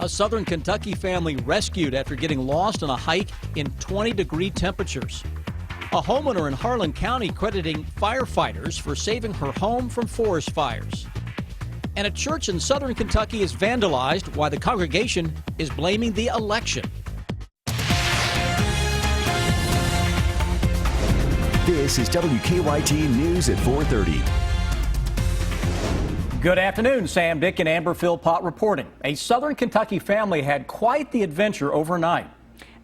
A southern Kentucky family rescued after getting lost on a hike in 20-degree temperatures. A homeowner in Harlan County crediting firefighters for saving her home from forest fires. And a church in southern Kentucky is vandalized while the congregation is blaming the election. This is WKYT News at 4:30. Good afternoon. Sam, Dick, and Amber Philpott reporting. A southern Kentucky family had quite the adventure overnight.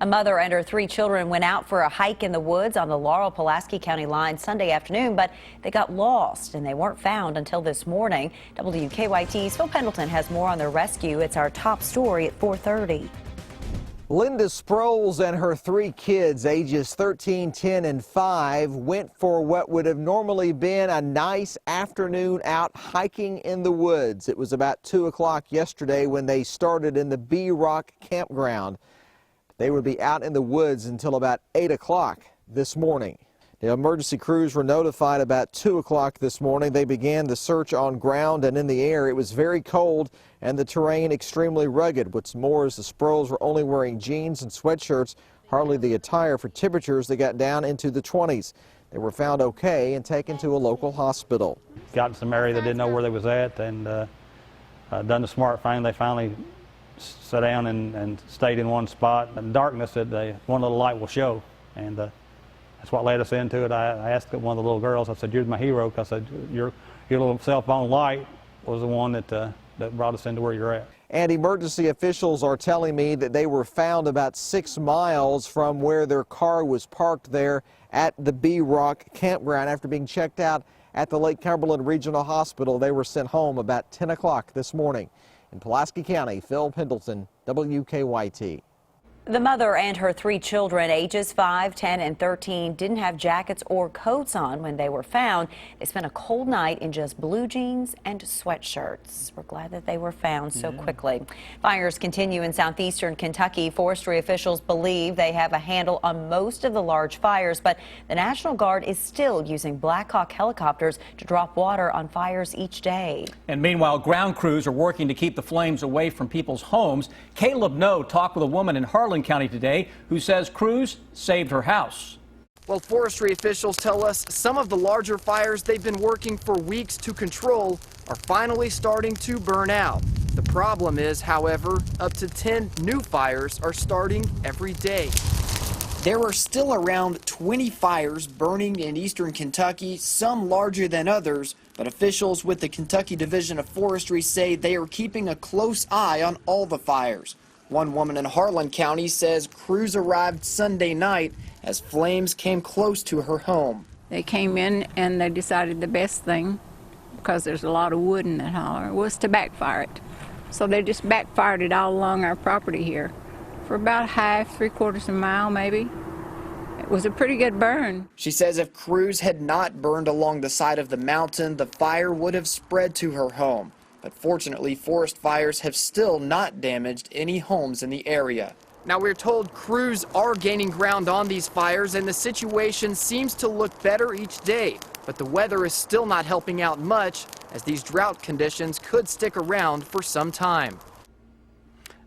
A mother and her 3 children went out for a hike in the woods on the Laurel-Pulaski County line Sunday afternoon, but they got lost and they weren't found until this morning. WKYT's Phil Pendleton has more on their rescue. It's our top story at 4:30. Linda Sproles and her 3 kids, ages 13, 10, and 5, went for what would have normally been a nice afternoon out hiking in the woods. It was about 2 o'clock yesterday when they started in the Bee Rock campground. They would be out in the woods until about 8 o'clock this morning. The emergency crews were notified about 2 o'clock this morning. They began the search on ground and in the air. It was very cold and the terrain extremely rugged. What's more is the Sproles were only wearing jeans and sweatshirts, hardly the attire for temperatures that got down into the 20s. They were found okay and taken to a local hospital. Got in some area they didn't know where they was at, and done the smart thing. They finally sat down and stayed in one spot. In darkness, one little light will show, and that's what led us into it. I asked one of the little girls, I said, "You're my hero," because I said, your little cell phone light was the one that brought us into where you're at. And emergency officials are telling me that they were found about 6 miles from where their car was parked there at the Bee Rock campground. After being checked out at the Lake Cumberland Regional Hospital, they were sent home about 10 o'clock this morning. In Pulaski County, Phil Pendleton, WKYT. The mother and her 3 children, ages 5, 10, and 13, didn't have jackets or coats on when they were found. They spent a cold night in just blue jeans and sweatshirts. We're glad that they were found so quickly. Fires continue in southeastern Kentucky. Forestry officials believe they have a handle on most of the large fires, but the National Guard is still using Black Hawk helicopters to drop water on fires each day. And meanwhile, ground crews are working to keep the flames away from people's homes. Caleb No talked with a woman in Harlan County today who says crews saved her house. Well, forestry officials tell us some of the larger fires they've been working for weeks to control are finally starting to burn out. The problem is, however, up to 10 new fires are starting every day. There are still around 20 fires burning in eastern Kentucky, some larger than others, but officials with the Kentucky Division of Forestry say they are keeping a close eye on all the fires. One woman in Harlan County says crews arrived Sunday night as flames came close to her home. They came in and they decided the best thing, because there's a lot of wood in that holler, was to backfire it. So they just backfired it all along our property here for about half, 3/4 of a mile maybe. It was a pretty good burn. She says if crews had not burned along the side of the mountain, the fire would have spread to her home. But fortunately, forest fires have still not damaged any homes in the area. Now, we're told crews are gaining ground on these fires, and the situation seems to look better each day. But the weather is still not helping out much, as these drought conditions could stick around for some time.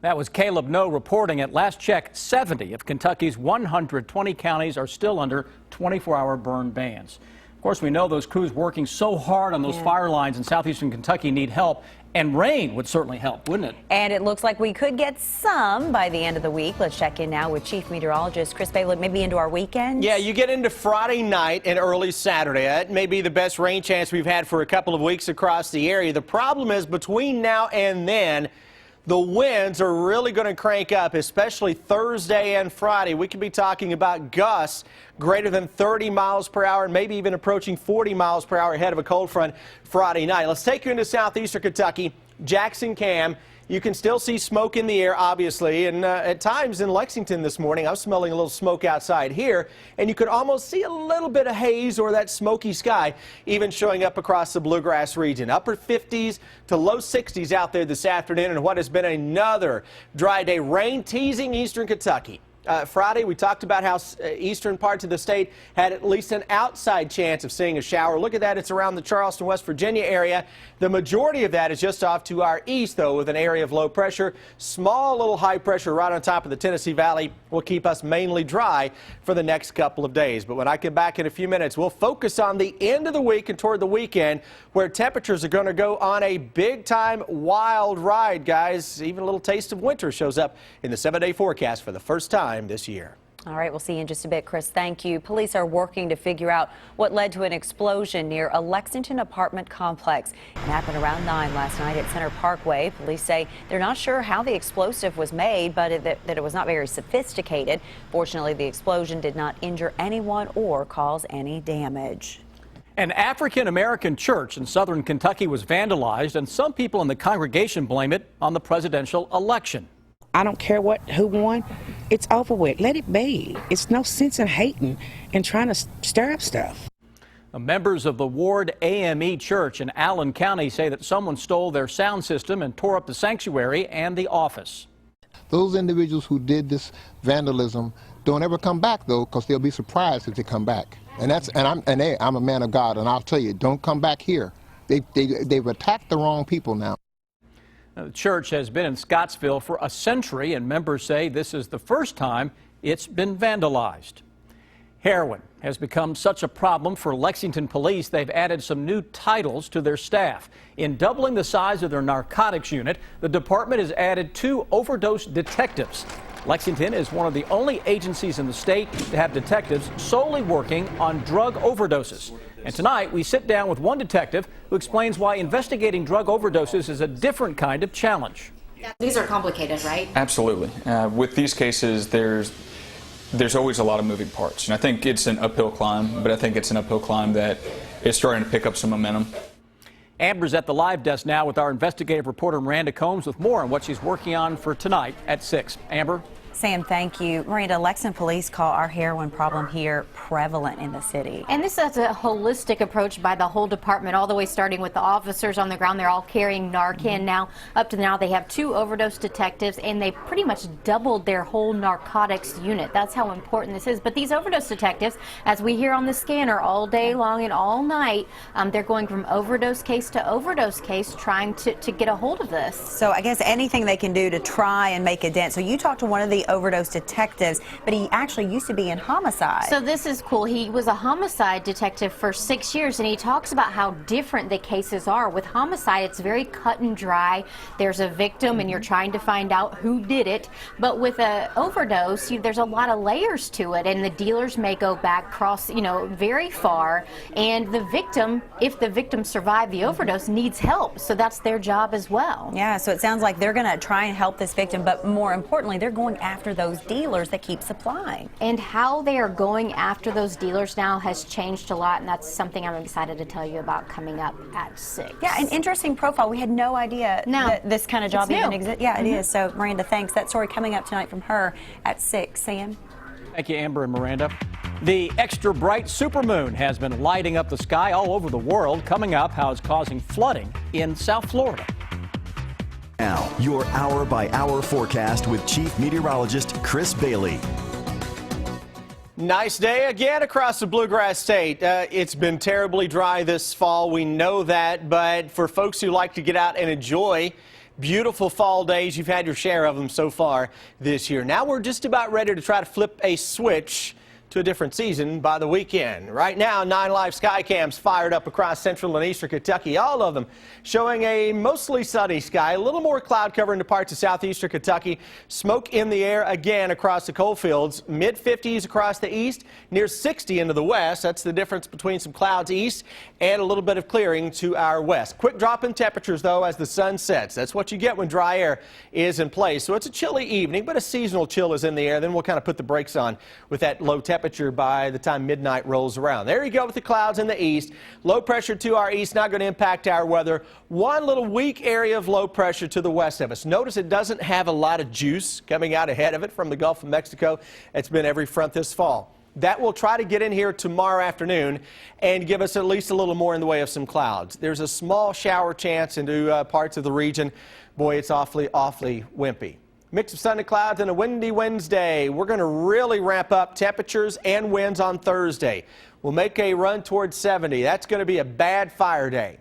That was Caleb No reporting. At last check, 70 of Kentucky's 120 counties are still under 24-hour burn bans. Of course, we know those crews working so hard on those fire lines in southeastern Kentucky need help, and rain would certainly help, wouldn't it? And it looks like we could get some by the end of the week. Let's check in now with Chief Meteorologist Chris Bailey, maybe into our weekend. Yeah, you get into Friday night and early Saturday. That may be the best rain chance we've had for a couple of weeks across the area. The problem is between now and then, the winds are really going to crank up, especially Thursday and Friday. We could be talking about gusts greater than 30 miles per hour and maybe even approaching 40 miles per hour ahead of a cold front Friday night. Let's take you into southeastern Kentucky. Jackson, Cam. You can still see smoke in the air, obviously, and at times in Lexington this morning, I was smelling a little smoke outside here, and you could almost see a little bit of haze or that smoky sky even showing up across the bluegrass region. Upper 50s to low 60s out there this afternoon, and what has been another dry day. Rain teasing eastern Kentucky. Friday, we talked about how eastern parts of the state had at least an outside chance of seeing a shower. Look at that. It's around the Charleston, West Virginia area. The majority of that is just off to our east, though, with an area of low pressure. Small little high pressure right on top of the Tennessee Valley will keep us mainly dry for the next couple of days. But when I get back in a few minutes, we'll focus on the end of the week and toward the weekend, where temperatures are going to go on a big-time wild ride, guys. Even a little taste of winter shows up in the 7-day forecast for the first time this year. All right, we'll see you in just a bit, Chris. Thank you. Police are working to figure out what led to an explosion near a Lexington apartment complex. It happened around 9 last night at Center Parkway. Police say they're not sure how the explosive was made, but that it was not very sophisticated. Fortunately, the explosion did not injure anyone or cause any damage. An African-American church in southern Kentucky was vandalized, and some people in the congregation blame it on the presidential election. I don't care who won. It's over with. Let it be. It's no sense in hating and trying to stir up stuff. Members of the Ward AME Church in Allen County say that someone stole their sound system and tore up the sanctuary and the office. Those individuals who did this vandalism don't ever come back, though, because they'll be surprised if they come back. And I'm a man of God, and I'll tell you, don't come back here. They've attacked the wrong people now. The church has been in Scottsville for a century, and members say this is the first time it's been vandalized. Heroin has become such a problem for Lexington police, they've added some new titles to their staff. In doubling the size of their narcotics unit, the department has added 2 overdose detectives. Lexington is one of the only agencies in the state to have detectives solely working on drug overdoses. And tonight, we sit down with one detective who explains why investigating drug overdoses is a different kind of challenge. These are complicated, right? Absolutely. With these cases, there's always a lot of moving parts. And I think it's an uphill climb, but I think it's an uphill climb that is starting to pick up some momentum. Amber's at the live desk now with our investigative reporter Miranda Combs with more on what she's working on for tonight at 6. Amber? Sam, thank you. Miranda, Lexington police call our heroin problem here prevalent in the city. And this is a holistic approach by the whole department, all the way starting with the officers on the ground. They're all carrying Narcan now. Up to now, they have 2 overdose detectives, and they pretty much doubled their whole narcotics unit. That's how important this is. But these overdose detectives, as we hear on the scanner all day long and all night, they're going from overdose case to overdose case, trying to get a hold of this. So I guess anything they can do to try and make a dent. So you talked to one of the overdose detectives, but he actually used to be in homicide. So this is cool. He was a homicide detective for 6 years, and he talks about how different the cases are. With homicide, it's very cut and dry. There's a victim, and you're trying to find out who did it. But with an overdose, there's a lot of layers to it, and the dealers may go back very far. And the victim, if the victim survived the overdose, needs help. So that's their job as well. Yeah, so it sounds like they're going to try and help this victim, but more importantly, they're going after those dealers that keep supplying. And how they are going after those dealers now has changed a lot, and that's something I'm excited to tell you about coming up at 6. Yeah, an interesting profile. We had no idea that this kind of job even exists. Yeah, it is. So, Miranda, thanks. That story coming up tonight from her at 6. Sam? Thank you, Amber and Miranda. The extra bright supermoon has been lighting up the sky all over the world. Coming up, how it's causing flooding in South Florida. Now, your hour-by-hour forecast with Chief Meteorologist Chris Bailey. Nice day again across the Bluegrass State. It's been terribly dry this fall, we know that, but for folks who like to get out and enjoy beautiful fall days, you've had your share of them so far this year. Now we're just about ready to try to flip a switch to a different season by the weekend. Right now, 9 live sky cams fired up across central and eastern Kentucky, all of them showing a mostly sunny sky, a little more cloud cover into parts of southeastern Kentucky, smoke in the air again across the coal fields, mid-50s across the east, near 60 into the west. That's the difference between some clouds east and a little bit of clearing to our west. Quick drop in temperatures, though, as the sun sets. That's what you get when dry air is in place. So it's a chilly evening, but a seasonal chill is in the air. Then we'll kind of put the brakes on with that low temperature by the time midnight rolls around. There you go with the clouds in the east. Low pressure to our east, not going to impact our weather. One little weak area of low pressure to the west of us. Notice it doesn't have a lot of juice coming out ahead of it from the Gulf of Mexico. It's been every front this fall. That will try to get in here tomorrow afternoon and give us at least a little more in the way of some clouds. There's a small shower chance into parts of the region. Boy, it's awfully wimpy. Mix of sun and clouds and a windy Wednesday. We're going to really ramp up temperatures and winds on Thursday. We'll make a run towards 70. That's going to be a bad fire day.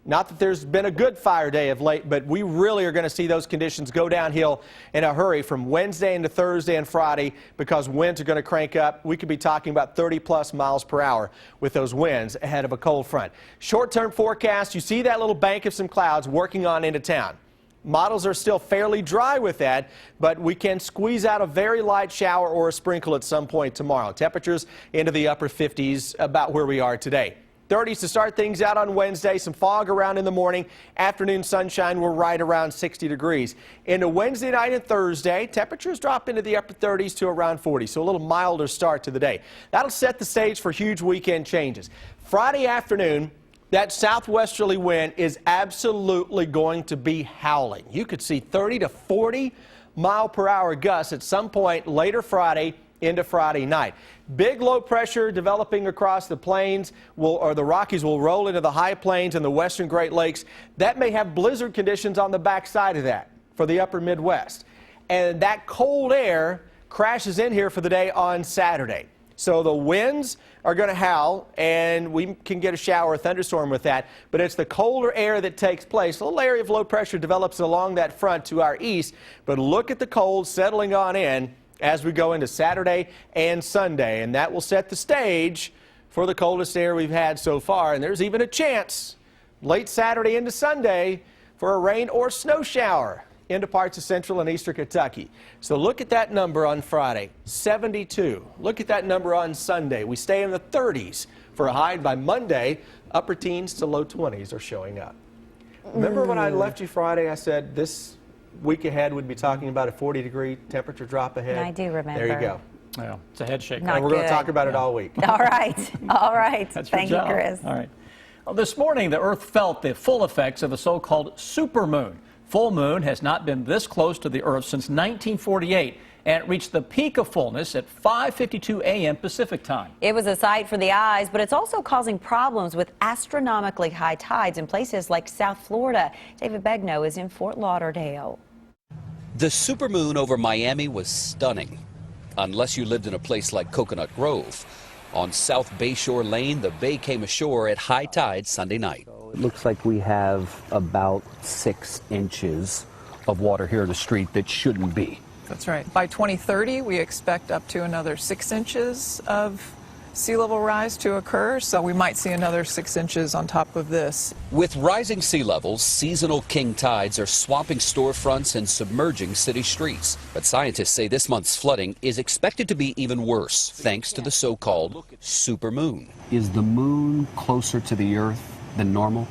Not that there's been a good fire day of late, but we really are going to see those conditions go downhill in a hurry from Wednesday into Thursday and Friday because winds are going to crank up. We could be talking about 30+ miles per hour with those winds ahead of a cold front. Short-term forecast, you see that little bank of some clouds working on into town. Models are still fairly dry with that, but we can squeeze out a very light shower or a sprinkle at some point tomorrow. Temperatures into the upper 50s, about where we are today. 30s to start things out on Wednesday. Some fog around in the morning. Afternoon sunshine, we're right around 60 degrees. Into Wednesday night and Thursday, temperatures drop into the upper 30s to around 40, so a little milder start to the day. That'll set the stage for huge weekend changes. Friday afternoon, that southwesterly wind is absolutely going to be howling. You could see 30 to 40 mile per hour gusts at some point later Friday into Friday night. Big low pressure developing across the plains or the Rockies will roll into the high plains and the western Great Lakes. That may have blizzard conditions on the backside of that for the upper Midwest. And that cold air crashes in here for the day on Saturday. So the winds are going to howl, and we can get a shower or thunderstorm with that. But it's the colder air that takes place. A little area of low pressure develops along that front to our east. But look at the cold settling on in as we go into Saturday and Sunday. And that will set the stage for the coldest air we've had so far. And there's even a chance late Saturday into Sunday for a rain or snow shower into parts of central and eastern Kentucky. So look at that number on Friday, 72. Look at that number on Sunday. We stay in the 30s for a high by Monday. Upper teens to low 20s are showing up. Remember when I left you Friday, I said this week ahead we'd be talking about a 40-degree temperature drop ahead? I do remember. There you go. Well, it's a head shaker. Not and we're going to good. talk about it all week. All right. All right. That's your Thank you, job. Chris. All right. Well, this morning, the Earth felt the full effects of a so-called supermoon. Full moon has not been this close to the Earth since 1948, and it reached the peak of fullness at 5:52 a.m. Pacific time. It was a sight for the eyes, but it's also causing problems with astronomically high tides in places like South Florida. David Begnaud is in Fort Lauderdale. The supermoon over Miami was stunning, unless you lived in a place like Coconut Grove. On South Bayshore Lane, the bay came ashore at high tide Sunday night. It looks like we have about 6 inches of water here in the street that shouldn't be. That's right. By 2030, we expect up to another 6 inches of sea level rise to occur, so we might see another 6 inches on top of this. With rising sea levels, seasonal king tides are swamping storefronts and submerging city streets. But scientists say this month's flooding is expected to be even worse, thanks to the so-called supermoon. Is the moon closer to the Earth than normal?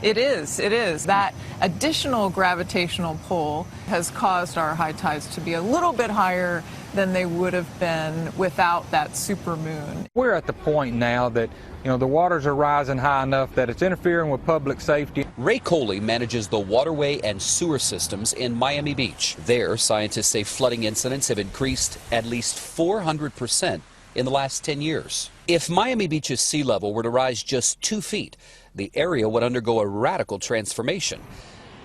It is. That additional gravitational pull has caused our high tides to be a little bit higher than they would have been without that supermoon. We're at the point now that, the waters are rising high enough that it's interfering with public safety. Ray Coley manages the waterway and sewer systems in Miami Beach. There, scientists say flooding incidents have increased at least 400% in the last 10 years. If Miami Beach's sea level were to rise just 2 feet, the area would undergo a radical transformation.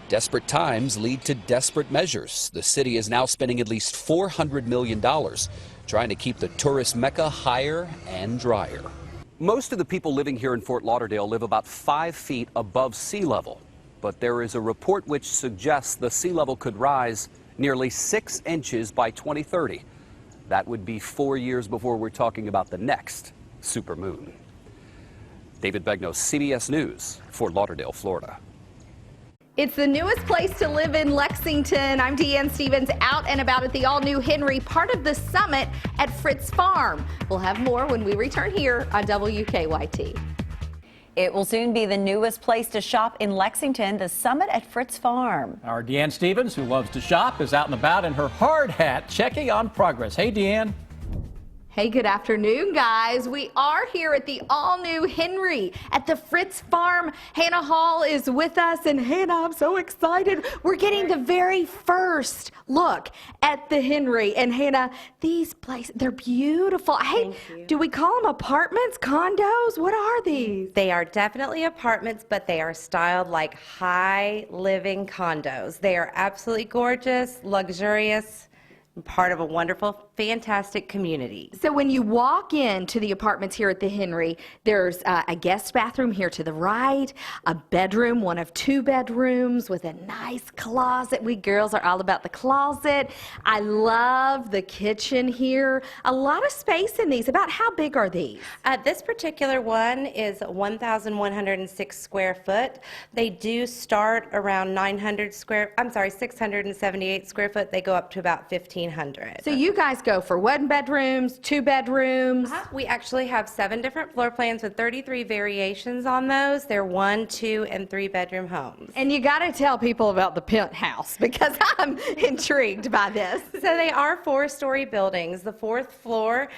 Desperate times lead to desperate measures. The city is now spending at least $400 million trying to keep the tourist mecca higher and drier. Most of the people living here in Fort Lauderdale live about 5 feet above sea level. But there is a report which suggests the sea level could rise nearly 6 inches by 2030. That would be 4 years before we're talking about the next supermoon. David Begnaud, CBS News, Fort Lauderdale, Florida. It's the newest place to live in Lexington. I'm Deanne Stevens, out and about at the all-new Henry, part of the summit at Fritz Farm. We'll have more when we return here on WKYT. It will soon be the newest place to shop in Lexington, the summit at Fritz Farm. Our Deanne Stevens, who loves to shop, is out and about in her hard hat checking on progress. Hey, Deanne. Hey, good afternoon, guys. We are here at the all-new Henry at the Fritz Farm. Hannah Hall is with us, and Hannah, I'm so excited. We're getting the very first look at the Henry. And Hannah, these places, they're beautiful. Hey, do we call them apartments, condos? What are these? They are definitely apartments, but they are styled like high living condos. They are absolutely gorgeous, luxurious, part of a wonderful, fantastic community. So when you walk into the apartments here at the Henry, there's a guest bathroom here to the right, a bedroom, one of 2 bedrooms with a nice closet. We girls are all about the closet. I love the kitchen here. A lot of space in these. About how big are these? This particular one is 1,106 square foot. They do start around 678 square foot. They go up to about 1,500. So you guys go for 1 bedrooms, 2 bedrooms? We actually have 7 different floor plans with 33 variations on those. They're 1, 2, and 3 bedroom homes. And you got to tell people about the penthouse because I'm intrigued by this. So they are 4-story buildings. The 4th floor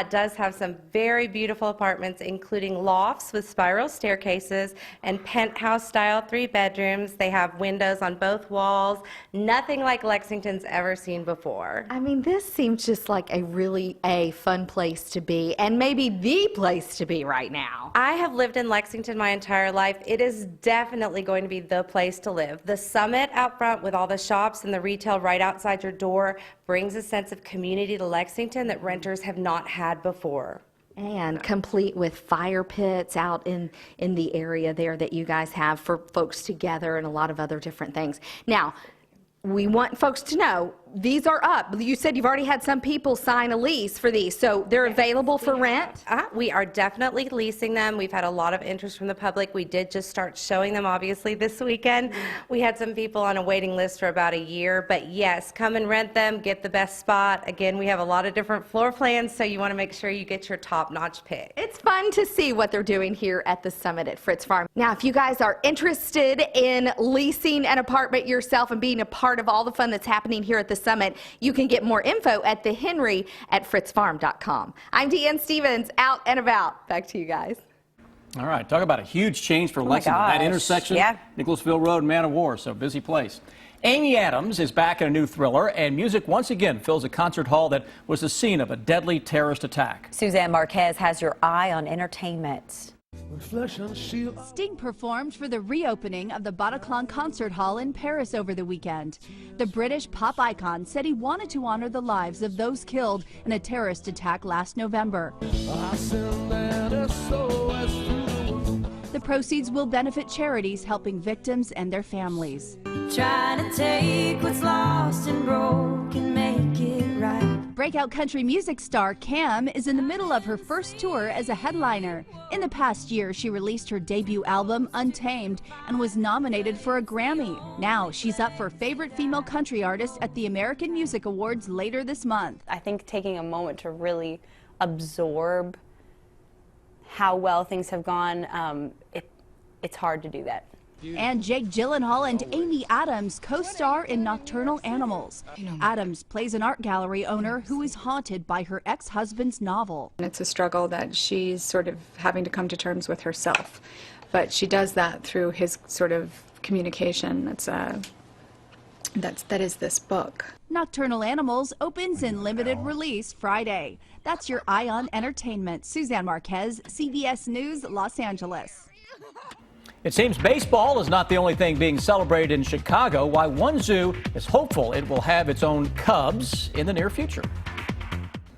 does have some very beautiful apartments, including lofts with spiral staircases and penthouse style 3 bedrooms. They have windows on both walls. Nothing like Lexington's ever seen before. I mean, this seems just like a really fun place to be, and maybe the place to be right now. I have lived in Lexington my entire life. It is definitely going to be the place to live. The Summit out front with all the shops and the retail right outside your door brings a sense of community to Lexington that renters have not had before. And complete with fire pits out in the area there that you guys have for folks to gather and a lot of other different things. Now, we want folks to know these are up. You said you've already had some people sign a lease for these, so they're available for rent? We are definitely leasing them. We've had a lot of interest from the public. We did just start showing them, obviously, this weekend. We had some people on a waiting list for about a year, but yes, come and rent them, get the best spot. Again, we have a lot of different floor plans, so you want to make sure you get your top-notch pick. It's fun to see what they're doing here at the Summit at Fritz Farm. Now, if you guys are interested in leasing an apartment yourself and being a part of all the fun that's happening here at the Summit, you can get more info at the Henry at fritzfarm.com. I'm Deanne Stevens, out and about. Back to you guys. All right, talk about a huge change for Lexington. That intersection, Nicholasville Road, Man of War, so busy place. Amy Adams is back in a new thriller, and music once again fills a concert hall that was the scene of a deadly terrorist attack. Suzanne Marquez has your eye on entertainment. Sting performed for the reopening of the Bataclan Concert Hall in Paris over the weekend. The British pop icon said he wanted to honor the lives of those killed in a terrorist attack last November. The proceeds will benefit charities helping victims and their families. Trying to take what's lost and broken, make it right. Breakout country music star Cam is in the middle of her first tour as a headliner. In the past year, she released her debut album, Untamed, and was nominated for a Grammy. Now she's up for Favorite Female Country Artist at the American Music Awards later this month. I think taking a moment to really absorb how well things have gone, it's hard to do that. And Jake Gyllenhaal and Amy Adams co-star in Nocturnal Animals. Adams plays an art gallery owner who is haunted by her ex-husband's novel. It's a struggle that she's sort of having to come to terms with herself, but she does that through his sort of communication. That is this book. Nocturnal Animals opens in limited release Friday. That's your eye on entertainment. Suzanne Marquez, CBS News, Los Angeles. It seems baseball is not the only thing being celebrated in Chicago. Why one zoo is hopeful it will have its own Cubs in the near future.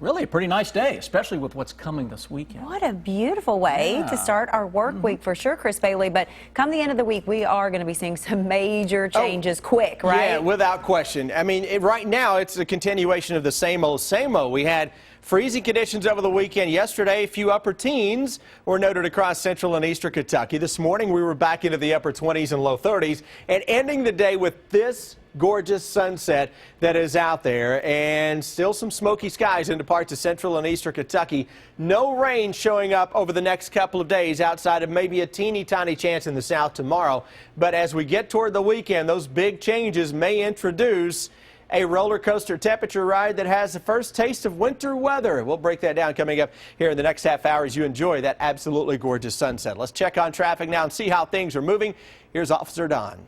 Really a pretty nice day, especially with what's coming this weekend. What a beautiful way to start our work week for sure, Chris Bailey. But come the end of the week, we are going to be seeing some major changes quick, right? Yeah, without question. I mean, right now it's a continuation of the same old, same old. We had freezing conditions over the weekend yesterday. A few upper teens were noted across central and eastern Kentucky. This morning we were back into the upper 20s and low 30s and ending the day with this gorgeous sunset that is out there, and still some smoky skies into parts of central and eastern Kentucky. No rain showing up over the next couple of days outside of maybe a teeny tiny chance in the south tomorrow. But as we get toward the weekend, those big changes may introduce a roller coaster temperature ride that has the first taste of winter weather. We'll break that down coming up here in the next half hour as you enjoy that absolutely gorgeous sunset. Let's check on traffic now and see how things are moving. Here's Officer Don.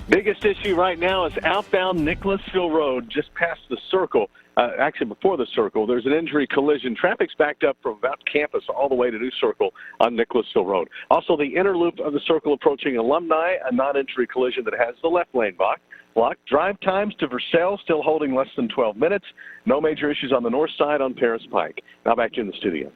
Biggest issue right now is outbound Nicholasville Road, just past the circle. Actually, before the circle, there's an injury collision. Traffic's backed up from about campus all the way to New Circle on Nicholasville Road. Also, the inner loop of the circle approaching Alumni, a non-injury collision that has the left lane blocked. Drive times to Versailles still holding less than 12 minutes. No major issues on the north side on Paris Pike. Now back to you in the studio.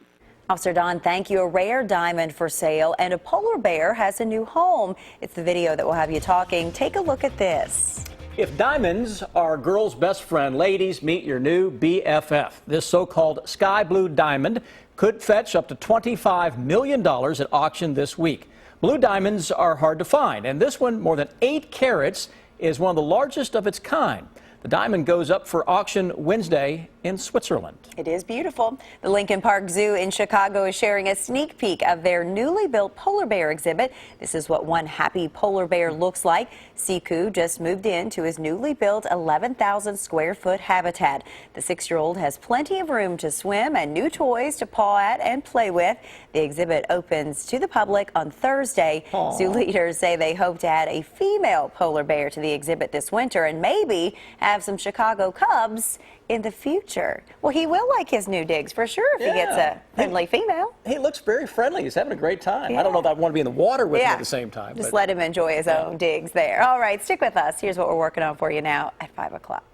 Officer Don, thank you. A rare diamond for sale, and a polar bear has a new home. It's the video that will have you talking. Take a look at this. If diamonds are girls' best friend, ladies, meet your new BFF. This so-called sky blue diamond could fetch up to $25 million at auction this week. Blue diamonds are hard to find, and this one, more than 8 carats, is one of the largest of its kind. The diamond goes up for auction Wednesday in Switzerland. It is beautiful. The Lincoln Park Zoo in Chicago is sharing a sneak peek of their newly built polar bear exhibit. This is what one happy polar bear looks like. Siku just moved into his newly built 11,000 square foot habitat. The 6-year-old has plenty of room to swim and new toys to paw at and play with. The exhibit opens to the public on Thursday. Aww. Zoo leaders say they hope to add a female polar bear to the exhibit this winter and maybe have some Chicago cubs in the future. Well, he will like his new digs for sure if he gets a friendly female. He looks very friendly. He's having a great time. I don't know if I want to be in the water with him at the same time. Just let him enjoy his own digs there. All right, stick with us. Here's what we're working on for you now at 5 o'clock.